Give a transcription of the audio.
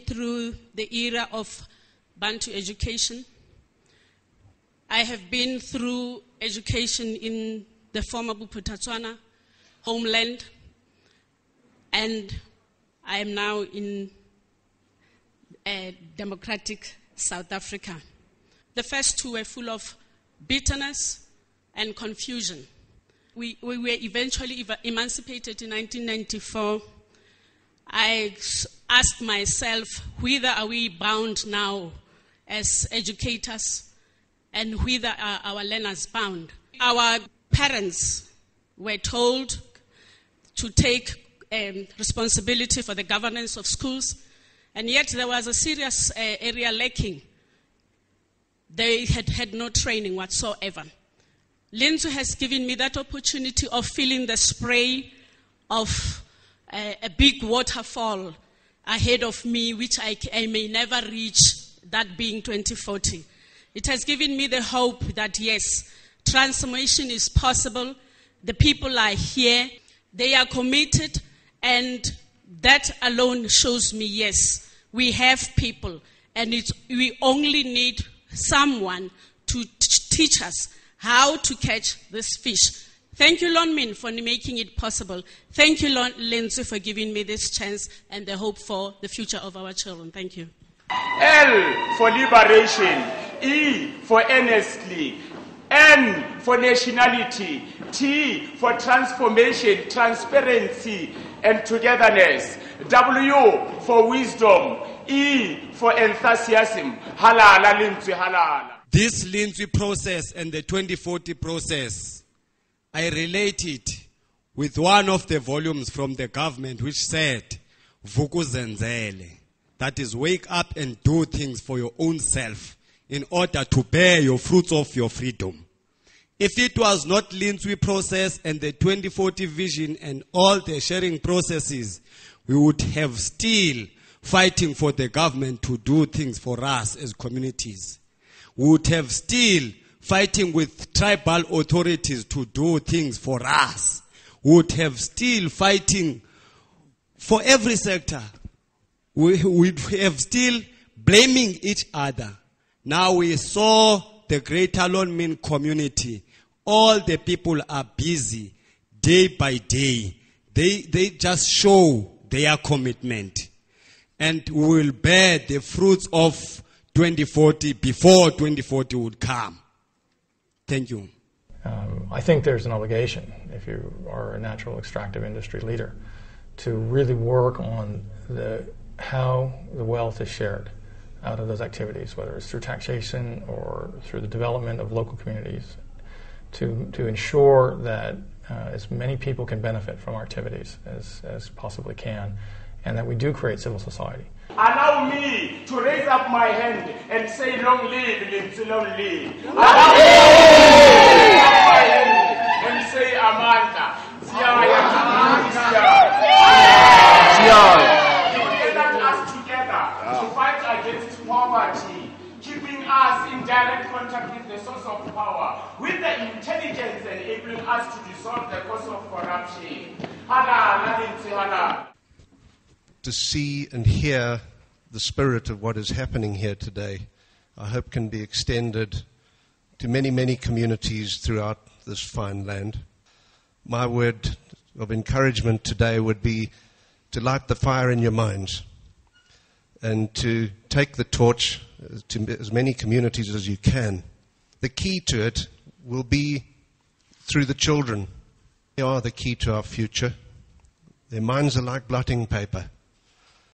Through the era of Bantu education, I have been through education in the former Bophuthatswana homeland, and I am now in democratic South Africa. The first two were full of bitterness and confusion. We were eventually emancipated in 1994. I asked myself, whither are we bound now as educators, and whither are our learners bound? Our parents were told to take responsibility for the governance of schools, and yet there was a serious area lacking. They had no training whatsoever. Lindsay has given me that opportunity of feeling the spray of a big waterfall ahead of me, which I may never reach, that being 2040. It has given me the hope that, yes, transformation is possible. The people are here. They are committed, and that alone shows me, yes, we have people, and we only need someone to teach us how to catch this fish. Thank you, Lon Min, for making it possible. Thank you, Lindsay, for giving me this chance and the hope for the future of our children. Thank you. L for liberation, E for earnestly, N for nationality, T for transformation, transparency, and togetherness, W for wisdom, E for enthusiasm. Halala, Lindsay, halala. This Lindsay process and the 2040 process, I relate it with one of the volumes from the government which said, Vukuzenzele. That is, wake up and do things for your own self in order to bear your fruits of your freedom. If it was not Lindsay process and the 2040 vision and all the sharing processes, we would have still fighting for the government to do things for us as communities. We would have still fighting with tribal authorities to do things for us. We would have still fighting for every sector. We would have still blaming each other. Now we saw the Greater Lon Min community. All the people are busy day by day. They just show their commitment. And we will bear the fruits of 2040 before 2040 would come. Thank you. I think there's an obligation, if you are a natural extractive industry leader, to really work on how the wealth is shared out of those activities, whether it's through taxation or through the development of local communities, to ensure that as many people can benefit from our activities as possibly can, and that we do create civil society. Allow me to raise up my hand and say, long live, Lindsay, long live. Allow me to raise up my hand and say, Amanda. To gather us together to fight against poverty, keeping us in direct contact with the source of power, with the intelligence enabling us to dissolve the cause of corruption. To see and hear the spirit of what is happening here today, I hope can be extended to many, many communities throughout this fine land. My word of encouragement today would be to light the fire in your minds and to take the torch to as many communities as you can. The key to it will be through the children. They are the key to our future. Their minds are like blotting paper.